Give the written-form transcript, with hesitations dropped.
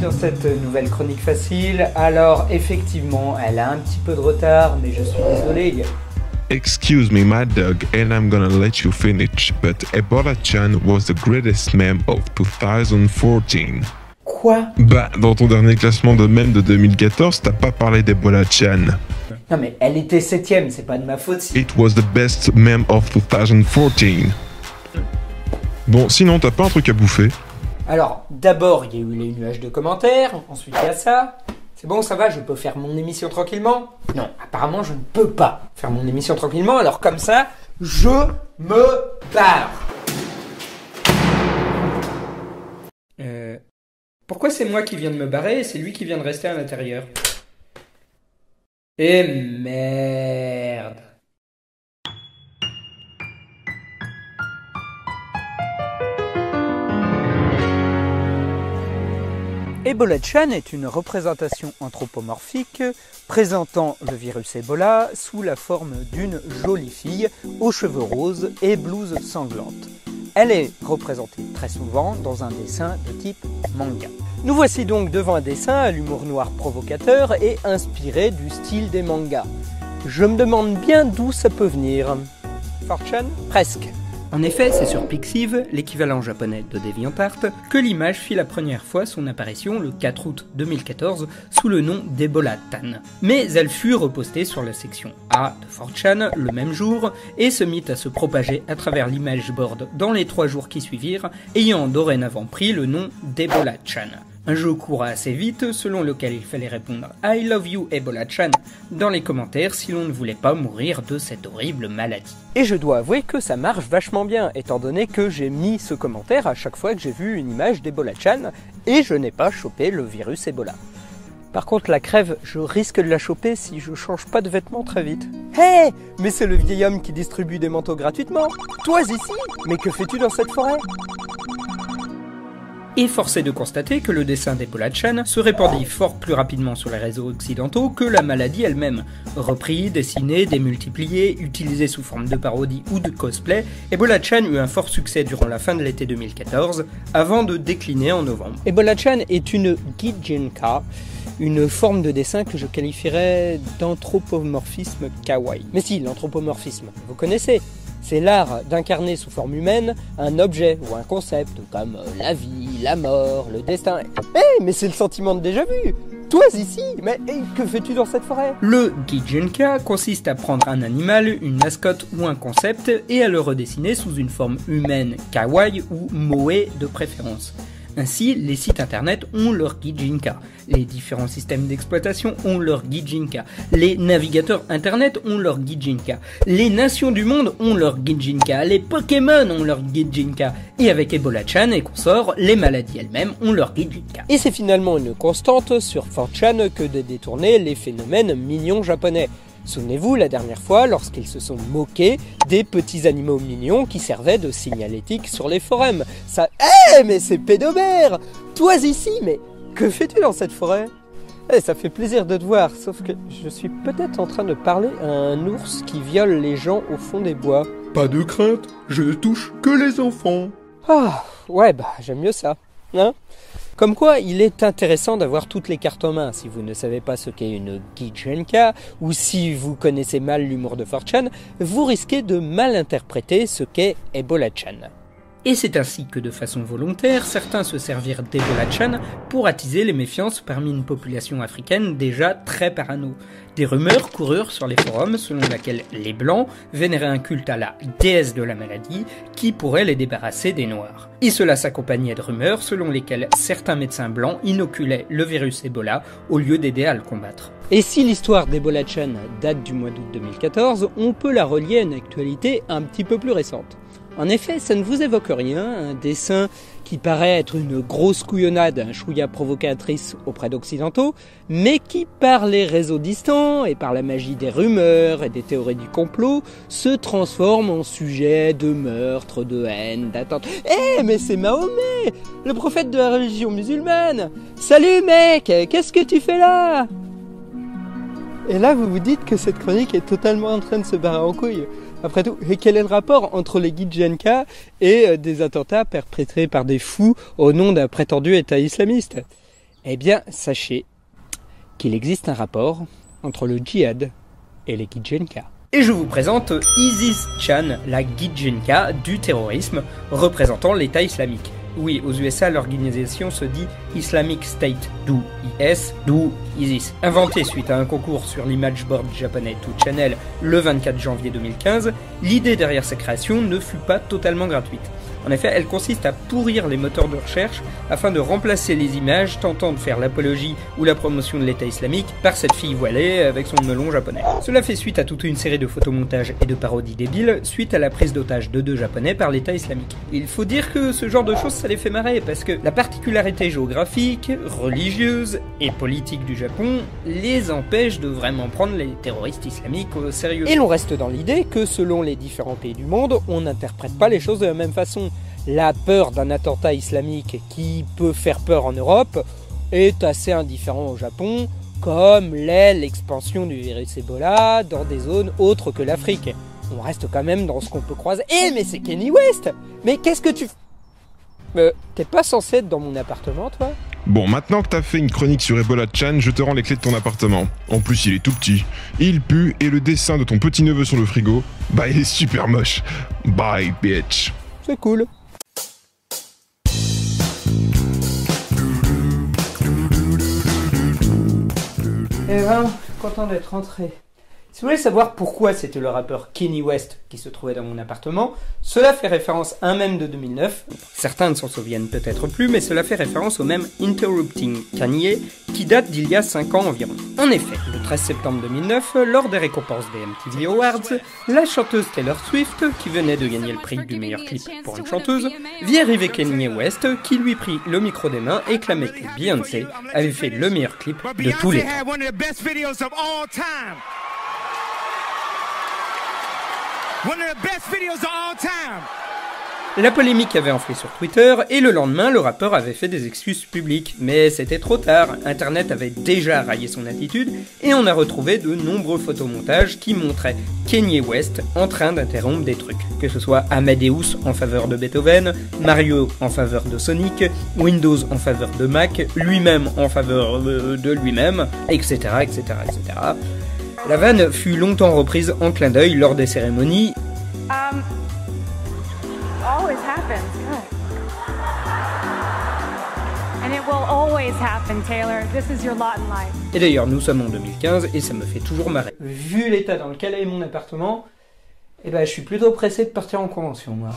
dans cette nouvelle chronique facile. Alors effectivement, elle a un petit peu de retard, mais je suis désolé. Excuse me, Mad Dog, and I'm gonna let you finish, but Ebola Chan was the greatest meme of 2014. Quoi? Bah, dans ton dernier classement de meme de 2014, t'as pas parlé d'Ebola Chan. Non mais elle était 7ème, c'est pas de ma faute si... It was the best meme of 2014. Bon, sinon t'as pas un truc à bouffer? Alors, d'abord, il y a eu les nuages de commentaires, ensuite il y a ça... C'est bon, ça va, je peux faire mon émission tranquillement? Non, apparemment je ne peux pas faire mon émission tranquillement, alors comme ça, je me barre. Pourquoi c'est moi qui viens de me barrer et c'est lui qui vient de rester à l'intérieur? Eh merde. Ebola Chan est une représentation anthropomorphique présentant le virus Ebola sous la forme d'une jolie fille aux cheveux roses et blouse sanglante. Elle est représentée très souvent dans un dessin de type manga. Nous voici donc devant un dessin à l'humour noir provocateur et inspiré du style des mangas. Je me demande bien d'où ça peut venir. 4chan? Presque. En effet, c'est sur Pixiv, l'équivalent japonais de DeviantArt, que l'image fit la première fois son apparition le 4 août 2014 sous le nom d'Ebola Tan. Mais elle fut repostée sur la section A de 4chan le même jour et se mit à se propager à travers l'image board dans les 3 jours qui suivirent, ayant dorénavant pris le nom d'Ebola Chan. Un jeu coura assez vite, selon lequel il fallait répondre « I love you Ebola Chan » dans les commentaires si l'on ne voulait pas mourir de cette horrible maladie. Et je dois avouer que ça marche vachement bien, étant donné que j'ai mis ce commentaire à chaque fois que j'ai vu une image d'Ebola Chan, et je n'ai pas chopé le virus Ebola. Par contre, la crève, je risque de la choper si je change pas de vêtements très vite. Hé! Mais c'est le vieil homme qui distribue des manteaux gratuitement! Toi ici! Mais que fais-tu dans cette forêt? Et force est de constater que le dessin d'Ebola Chan se répandit fort plus rapidement sur les réseaux occidentaux que la maladie elle-même. Repris, dessiné, démultiplié, utilisé sous forme de parodie ou de cosplay, Ebola Chan eut un fort succès durant la fin de l'été 2014, avant de décliner en novembre. Ebola Chan est une Gijinka, une forme de dessin que je qualifierais d'anthropomorphisme kawaii. Mais si, l'anthropomorphisme, vous connaissez? C'est l'art d'incarner sous forme humaine un objet ou un concept comme la vie, la mort, le destin. Mais c'est le sentiment de déjà-vu! Toi ici, mais que fais-tu dans cette forêt? Le Gijinka consiste à prendre un animal, une mascotte ou un concept et à le redessiner sous une forme humaine kawaii ou moe de préférence. Ainsi, les sites internet ont leur Gijinka, les différents systèmes d'exploitation ont leur Gijinka, les navigateurs internet ont leur Gijinka, les nations du monde ont leur Gijinka, les Pokémon ont leur Gijinka, et avec Ebola Chan et consorts, les maladies elles-mêmes ont leur Gijinka. Et c'est finalement une constante sur 4chan que de détourner les phénomènes mignons japonais. Souvenez-vous la dernière fois lorsqu'ils se sont moqués des petits animaux mignons qui servaient de signalétique sur les forums. Ça... mais c'est pédomère! Toi ici, mais que fais-tu dans cette forêt? Ça fait plaisir de te voir, sauf que je suis peut-être en train de parler à un ours qui viole les gens au fond des bois. Pas de crainte, je ne touche que les enfants. Ah, ouais, bah j'aime mieux ça, hein? Comme quoi, il est intéressant d'avoir toutes les cartes en main. Si vous ne savez pas ce qu'est une Gijinka, ou si vous connaissez mal l'humour de 4chan, vous risquez de mal interpréter ce qu'est Ebola Chan. Et c'est ainsi que, de façon volontaire, certains se servirent d'Ebola Chan pour attiser les méfiances parmi une population africaine déjà très parano. Des rumeurs coururent sur les forums selon laquelle les Blancs vénéraient un culte à la déesse de la maladie qui pourrait les débarrasser des Noirs. Et cela s'accompagnait de rumeurs selon lesquelles certains médecins blancs inoculaient le virus Ebola au lieu d'aider à le combattre. Et si l'histoire d'Ebola Chan date du mois d'août 2014, on peut la relier à une actualité un petit peu plus récente. En effet, ça ne vous évoque rien, un dessin qui paraît être une grosse couillonnade, un chouïa provocatrice auprès d'occidentaux, mais qui, par les réseaux distants et par la magie des rumeurs et des théories du complot, se transforme en sujet de meurtre, de haine, d'attente. Mais c'est Mahomet, le prophète de la religion musulmane! Salut mec, qu'est-ce que tu fais là? Et là, vous vous dites que cette chronique est totalement en train de se barrer en couille. Après tout, quel est le rapport entre les Gijinka et des attentats perpétrés par des fous au nom d'un prétendu État islamiste? Eh bien, sachez qu'il existe un rapport entre le djihad et les Gidjenka. Et je vous présente Isis Chan, la Gidjenka du terrorisme, représentant l'État islamique. Oui, aux USA, l'organisation se dit Islamic State, d'où IS, d'où ISIS. Inventée suite à un concours sur l'image board japonais 2 Channel le 24 janvier 2015, l'idée derrière sa création ne fut pas totalement gratuite. En effet, elle consiste à pourrir les moteurs de recherche afin de remplacer les images tentant de faire l'apologie ou la promotion de l'État islamique par cette fille voilée avec son melon japonais. Cela fait suite à toute une série de photomontages et de parodies débiles suite à la prise d'otage de 2 japonais par l'État islamique. Il faut dire que ce genre de choses ça les fait marrer parce que la particularité géographique, religieuse et politique du Japon les empêche de vraiment prendre les terroristes islamiques au sérieux. Et l'on reste dans l'idée que selon les différents pays du monde, on n'interprète pas les choses de la même façon. La peur d'un attentat islamique qui peut faire peur en Europe est assez indifférent au Japon, comme l'est l'expansion du virus Ebola dans des zones autres que l'Afrique. On reste quand même dans ce qu'on peut croiser. Eh mais c'est Kanye West! Mais qu'est-ce que tu... t'es pas censé être dans mon appartement, toi? Bon, maintenant que t'as fait une chronique sur Ebola Chan, je te rends les clés de ton appartement. En plus, il est tout petit, il pue, et le dessin de ton petit-neveu sur le frigo, bah il est super moche. Bye, bitch. C'est cool. Eh ben, je suis content d'être rentré. Si vous voulez savoir pourquoi c'était le rappeur Kanye West qui se trouvait dans mon appartement, cela fait référence à un mème de 2009. Certains ne s'en souviennent peut-être plus, mais cela fait référence au mème Interrupting Kanye qui date d'il y a 5 ans environ. En effet, le 13 septembre 2009, lors des récompenses des MTV Awards, la chanteuse Taylor Swift, qui venait de gagner le prix du meilleur clip pour une chanteuse, vit arriver Kanye West qui lui prit le micro des mains et clamait que Beyoncé avait fait le meilleur clip de tous les temps. La polémique avait enflé sur Twitter et le lendemain, le rappeur avait fait des excuses publiques. Mais c'était trop tard, Internet avait déjà raillé son attitude et on a retrouvé de nombreux photomontages qui montraient Kanye West en train d'interrompre des trucs. Que ce soit Amadeus en faveur de Beethoven, Mario en faveur de Sonic, Windows en faveur de Mac, lui-même en faveur de lui-même, etc., etc., etc. La vanne fut longtemps reprise en clin d'œil lors des cérémonies. Always happens. And it will always happen, Taylor. This is your lot in life. Et d'ailleurs, nous sommes en 2015 et ça me fait toujours marrer. Vu l'état dans lequel est mon appartement, eh ben, je suis plutôt pressé de partir en convention, moi.